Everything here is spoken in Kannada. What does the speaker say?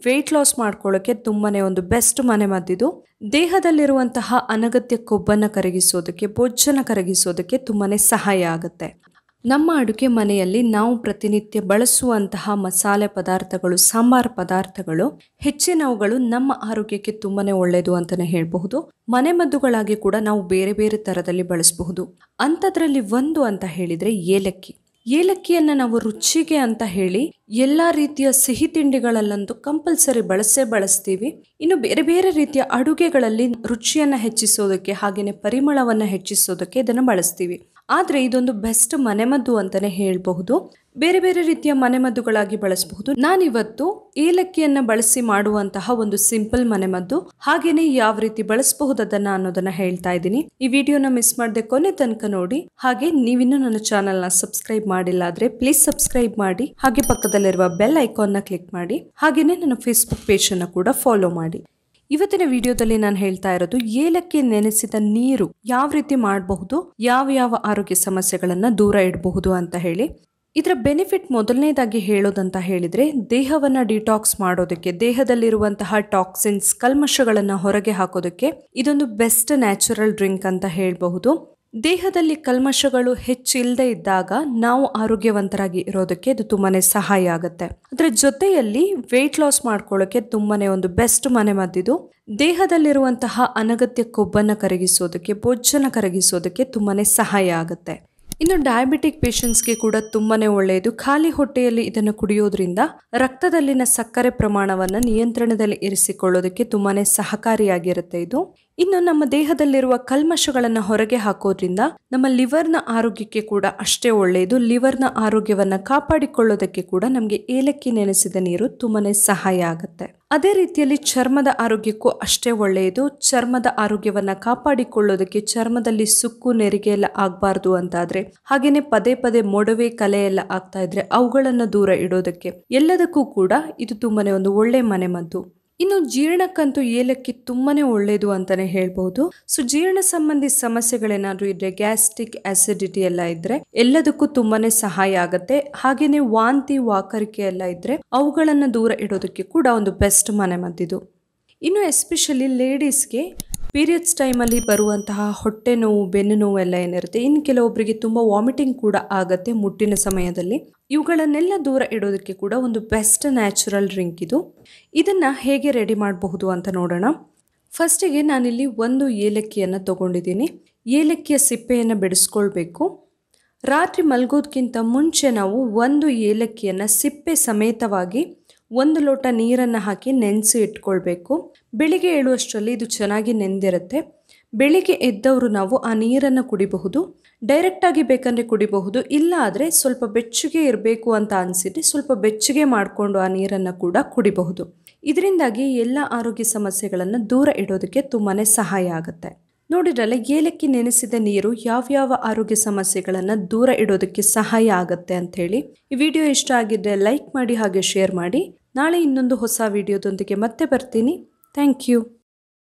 ವೆಯ್ಟ್ ಲಾಸ್ ಮಾಡ್ಕೊಳ್ಳೋಕೆ ತುಂಬಾನೇ ಒಂದು ಬೆಸ್ಟ್ ಮನೆಮದ್ದಿದು. ದೇಹದಲ್ಲಿರುವಂತಹ ಅನಗತ್ಯ ಕೊಬ್ಬನ್ನು ಕರಗಿಸೋದಕ್ಕೆ, ಬೊಜ್ಜನ್ನು ಕರಗಿಸೋದಕ್ಕೆ ತುಂಬಾನೇ ಸಹಾಯ ಆಗುತ್ತೆ. ನಮ್ಮ ಅಡುಗೆ ಮನೆಯಲ್ಲಿ ನಾವು ಪ್ರತಿನಿತ್ಯ ಬಳಸುವಂತಹ ಮಸಾಲೆ ಪದಾರ್ಥಗಳು, ಸಾಂಬಾರ್ ಪದಾರ್ಥಗಳು ಹೆಚ್ಚಿನವುಗಳು ನಮ್ಮ ಆರೋಗ್ಯಕ್ಕೆ ತುಂಬಾನೇ ಒಳ್ಳೆಯದು ಅಂತಾನೆ ಹೇಳಬಹುದು. ಮನೆಮದ್ದುಗಳಾಗಿ ಕೂಡ ನಾವು ಬೇರೆ ಬೇರೆ ತರದಲ್ಲಿ ಬಳಸಬಹುದು. ಅಂಥದ್ರಲ್ಲಿ ಒಂದು ಅಂತ ಹೇಳಿದ್ರೆ ಏಲಕ್ಕಿ. ಏಲಕ್ಕಿಯನ್ನು ನಾವು ರುಚಿಗೆ ಅಂತ ಹೇಳಿ ಎಲ್ಲ ರೀತಿಯ ಸಿಹಿ ತಿಂಡಿಗಳಲ್ಲಂತೂ ಕಂಪಲ್ಸರಿ ಬಳಸ್ತೀವಿ. ಇನ್ನು ಬೇರೆ ಬೇರೆ ರೀತಿಯ ಅಡುಗೆಗಳಲ್ಲಿ ರುಚಿಯನ್ನು ಹೆಚ್ಚಿಸೋದಕ್ಕೆ, ಹಾಗೆಯೇ ಪರಿಮಳವನ್ನು ಹೆಚ್ಚಿಸೋದಕ್ಕೆ ಇದನ್ನು ಬಳಸ್ತೀವಿ. ಆದರೆ ಇದೊಂದು ಬೆಸ್ಟ್ ಮನೆಮದ್ದು ಅಂತಾನೆ ಹೇಳಬಹುದು. ಬೇರೆ ಬೇರೆ ರೀತಿಯ ಮನೆಮದ್ದುಗಳಾಗಿ ಬಳಸಬಹುದು. ನಾನಿವತ್ತು ಏಲಕ್ಕಿಯನ್ನು ಬಳಸಿ ಮಾಡುವಂತಹ ಒಂದು ಸಿಂಪಲ್ ಮನೆಮದ್ದು, ಹಾಗೇನೆ ಯಾವ ರೀತಿ ಬಳಸಬಹುದು ಅನ್ನೋದನ್ನ ಹೇಳ್ತಾ ಇದ್ದೀನಿ. ಈ ವಿಡಿಯೋನ ಮಿಸ್ ಮಾಡದೆ ಕೊನೆ ತನಕ ನೋಡಿ. ಹಾಗೆ ನೀವಿನ್ನೂ ನನ್ನ ಚಾನೆಲ್ನ ಸಬ್ಸ್ಕ್ರೈಬ್ ಮಾಡಿಲ್ಲ ಆದ್ರೆ ಪ್ಲೀಸ್ ಸಬ್ಸ್ಕ್ರೈಬ್ ಮಾಡಿ. ಹಾಗೆ ಪಕ್ಕದಲ್ಲಿರುವ ಬೆಲ್ ಐಕಾನ್ನ ಕ್ಲಿಕ್ ಮಾಡಿ. ಹಾಗೇನೆ ನನ್ನ ಫೇಸ್ಬುಕ್ ಪೇಜ್ ಅನ್ನು ಕೂಡ ಫಾಲೋ ಮಾಡಿ. ಇವತ್ತಿನ ವಿಡಿಯೋದಲ್ಲಿ ನಾನು ಹೇಳ್ತಾ ಇರೋದು ಏಲಕ್ಕಿ ನೆನೆಸಿದ ನೀರು ಯಾವ ರೀತಿ ಮಾಡಬಹುದು, ಯಾವ ಆರೋಗ್ಯ ಸಮಸ್ಯೆಗಳನ್ನ ದೂರ ಇಡಬಹುದು ಅಂತ ಹೇಳಿ. ಇದರ ಬೆನಿಫಿಟ್ ಮೊದಲನೇದಾಗಿ ಹೇಳೋದಂತ ಹೇಳಿದ್ರೆ, ದೇಹವನ್ನ ಡಿಟಾಕ್ಸ್ ಮಾಡೋದಕ್ಕೆ, ದೇಹದಲ್ಲಿರುವಂತಹ ಟಾಕ್ಸಿನ್ಸ್, ಕಲ್ಮಶಗಳನ್ನ ಹೊರಗೆ ಹಾಕೋದಕ್ಕೆ ಇದೊಂದು ಬೆಸ್ಟ್ ನ್ಯಾಚುರಲ್ ಡ್ರಿಂಕ್ ಅಂತ ಹೇಳಬಹುದು. ದೇಹದಲ್ಲಿ ಕಲ್ಮಶಗಳು ಹೆಚ್ಚಿಲ್ಲದೆ ಇದ್ದಾಗ ನಾವು ಆರೋಗ್ಯವಂತರಾಗಿ ಇರೋದಕ್ಕೆ ಇದು ತುಂಬಾನೇ ಸಹಾಯ ಆಗುತ್ತೆ. ಅದರ ಜೊತೆಯಲ್ಲಿ ವೆಯ್ಟ್ ಲಾಸ್ ಮಾಡ್ಕೊಳ್ಳೋಕೆ ತುಂಬಾನೇ ಒಂದು ಬೆಸ್ಟ್ ಮನೆಮದ್ದಿದು. ದೇಹದಲ್ಲಿರುವಂತಹ ಅನಗತ್ಯ ಕೊಬ್ಬನ್ನು ಕರಗಿಸೋದಕ್ಕೆ, ಬೊಜ್ಜನ್ನು ಕರಗಿಸೋದಕ್ಕೆ ತುಂಬಾನೇ ಸಹಾಯ ಆಗುತ್ತೆ. ಇನ್ನು ಡಯಾಬಿಟಿಕ್ ಪೇಷಂಟ್ಸ್ಗೆ ಕೂಡ ತುಂಬಾನೇ ಒಳ್ಳೆಯದು. ಖಾಲಿ ಹೊಟ್ಟೆಯಲ್ಲಿ ಇದನ್ನು ಕುಡಿಯೋದ್ರಿಂದ ರಕ್ತದಲ್ಲಿನ ಸಕ್ಕರೆ ಪ್ರಮಾಣವನ್ನು ನಿಯಂತ್ರಣದಲ್ಲಿ ಇರಿಸಿಕೊಳ್ಳೋದಕ್ಕೆ ತುಂಬಾನೇ ಸಹಕಾರಿಯಾಗಿರುತ್ತೆ ಇದು. ಇನ್ನು ನಮ್ಮ ದೇಹದಲ್ಲಿರುವ ಕಲ್ಮಶಗಳನ್ನು ಹೊರಗೆ ಹಾಕೋದ್ರಿಂದ ನಮ್ಮ ಲಿವರ್ನ ಆರೋಗ್ಯಕ್ಕೆ ಕೂಡ ಅಷ್ಟೇ ಒಳ್ಳೆಯದು. ಲಿವರ್ನ ಆರೋಗ್ಯವನ್ನ ಕಾಪಾಡಿಕೊಳ್ಳೋದಕ್ಕೆ ಕೂಡ ನಮಗೆ ಏಲಕ್ಕಿ ನೆನೆಸಿದ ನೀರು ತುಂಬಾನೇ ಸಹಾಯ ಆಗುತ್ತೆ. ಅದೇ ರೀತಿಯಲ್ಲಿ ಚರ್ಮದ ಆರೋಗ್ಯಕ್ಕೂ ಅಷ್ಟೇ ಒಳ್ಳೆಯದು. ಚರ್ಮದ ಆರೋಗ್ಯವನ್ನ ಕಾಪಾಡಿಕೊಳ್ಳೋದಕ್ಕೆ, ಚರ್ಮದಲ್ಲಿ ಸುಕ್ಕು ನೆರಿಗೆ ಎಲ್ಲ ಆಗಬಾರ್ದು ಅಂತಾದ್ರೆ, ಹಾಗೇನೆ ಪದೇ ಪದೇ ಮೊಡವೆ ಕಲೆ ಎಲ್ಲ ಆಗ್ತಾ ಇದ್ರೆ ಅವುಗಳನ್ನು ದೂರ ಇಡೋದಕ್ಕೆ ಎಲ್ಲದಕ್ಕೂ ಕೂಡ ಇದು ತುಂಬಾನೇ ಒಂದು ಒಳ್ಳೆ ಮನೆಮದ್ದು. ಇನ್ನು ಜೀರ್ಣಕ್ಕಂತೂ ಏಲಕ್ಕಿ ತುಂಬಾನೇ ಒಳ್ಳೆಯದು ಅಂತಾನೆ ಹೇಳ್ಬಹುದು. ಸೊ ಜೀರ್ಣ ಸಂಬಂಧಿ ಸಮಸ್ಯೆಗಳೇನಾದ್ರೂ ಇದ್ರೆ, ಗ್ಯಾಸ್ಟ್ರಿಕ್, ಆಸಿಡಿಟಿ ಎಲ್ಲ ಇದ್ರೆ ಎಲ್ಲದಕ್ಕೂ ತುಂಬಾನೇ ಸಹಾಯ ಆಗುತ್ತೆ. ಹಾಗೇನೆ ವಾಂತಿ, ವಾಕರಿಕೆ ಎಲ್ಲ ಇದ್ರೆ ಅವುಗಳನ್ನ ದೂರ ಇಡೋದಕ್ಕೆ ಕೂಡ ಒಂದು ಬೆಸ್ಟ್ ಮನೆಮದ್ದಿದು. ಇನ್ನು ಎಸ್ಪೆಷಲಿ ಲೇಡೀಸ್ಗೆ ಪೀರಿಯಡ್ಸ್ ಟೈಮಲ್ಲಿ ಬರುವಂತಹ ಹೊಟ್ಟೆ ನೋವು, ಬೆನ್ನು ನೋವು ಎಲ್ಲ ಏನಿರುತ್ತೆ, ಇನ್ನು ಕೆಲವೊಬ್ಬರಿಗೆ ತುಂಬ ವಾಮಿಟಿಂಗ್ ಕೂಡ ಆಗುತ್ತೆ ಮುಟ್ಟಿನ ಸಮಯದಲ್ಲಿ. ಇವುಗಳನ್ನೆಲ್ಲ ದೂರ ಇಡೋದಕ್ಕೆ ಕೂಡ ಒಂದು ಬೆಸ್ಟ್ ನ್ಯಾಚುರಲ್ ಡ್ರಿಂಕ್ ಇದು. ಇದನ್ನು ಹೇಗೆ ರೆಡಿ ಮಾಡಬಹುದು ಅಂತ ನೋಡೋಣ. ಫಸ್ಟಿಗೆ ನಾನಿಲ್ಲಿ ಒಂದು ಏಲಕ್ಕಿಯನ್ನು ತೊಗೊಂಡಿದ್ದೀನಿ. ಏಲಕ್ಕಿಯ ಸಿಪ್ಪೆಯನ್ನು ಬಿಡಿಸ್ಕೊಳ್ಬೇಕು. ರಾತ್ರಿ ಮಲಗೋದಕ್ಕಿಂತ ಮುಂಚೆ ನಾವು ಒಂದು ಏಲಕ್ಕಿಯನ್ನು ಸಿಪ್ಪೆ ಸಮೇತವಾಗಿ 1 ಲೋಟ ನೀರನ್ನು ಹಾಕಿ ನೆನೆಸಿ ಇಟ್ಕೊಳ್ಬೇಕು. ಬೆಳಿಗ್ಗೆ ಏಳುವಷ್ಟರಲ್ಲಿ ಇದು ಚೆನ್ನಾಗಿ ನೆಂದಿರುತ್ತೆ. ಬೆಳಿಗ್ಗೆ ಎದ್ದವರು ನಾವು ಆ ನೀರನ್ನು ಕುಡಿಬಹುದು. ಡೈರೆಕ್ಟಾಗಿ ಬೇಕಂದರೆ ಕುಡಿಬಹುದು. ಇಲ್ಲ ಆದರೆ ಸ್ವಲ್ಪ ಬೆಚ್ಚಗೆ ಇರಬೇಕು ಅಂತ ಅನಿಸಿದ್ರೆ ಸ್ವಲ್ಪ ಬೆಚ್ಚಗೆ ಮಾಡಿಕೊಂಡು ಆ ನೀರನ್ನು ಕೂಡ ಕುಡಿಬಹುದು. ಇದರಿಂದಾಗಿ ಎಲ್ಲ ಆರೋಗ್ಯ ಸಮಸ್ಯೆಗಳನ್ನು ದೂರ ಇಡೋದಕ್ಕೆ ತುಂಬಾ ಸಹಾಯ ಆಗುತ್ತೆ. ನೋಡಿದ್ರಲ್ಲ, ಏಲಕ್ಕಿ ನೆನೆಸಿದ ನೀರು ಯಾವ ಆರೋಗ್ಯ ಸಮಸ್ಯೆಗಳನ್ನು ದೂರ ಇಡೋದಕ್ಕೆ ಸಹಾಯ ಆಗುತ್ತೆ ಅಂಥೇಳಿ. ಈ ವಿಡಿಯೋ ಇಷ್ಟ ಆಗಿದ್ದರೆ ಲೈಕ್ ಮಾಡಿ, ಹಾಗೆ ಶೇರ್ ಮಾಡಿ. ನಾಳೆ ಇನ್ನೊಂದು ಹೊಸ ವಿಡಿಯೋದೊಂದಿಗೆ ಮತ್ತೆ ಬರ್ತೀನಿ. Thank you.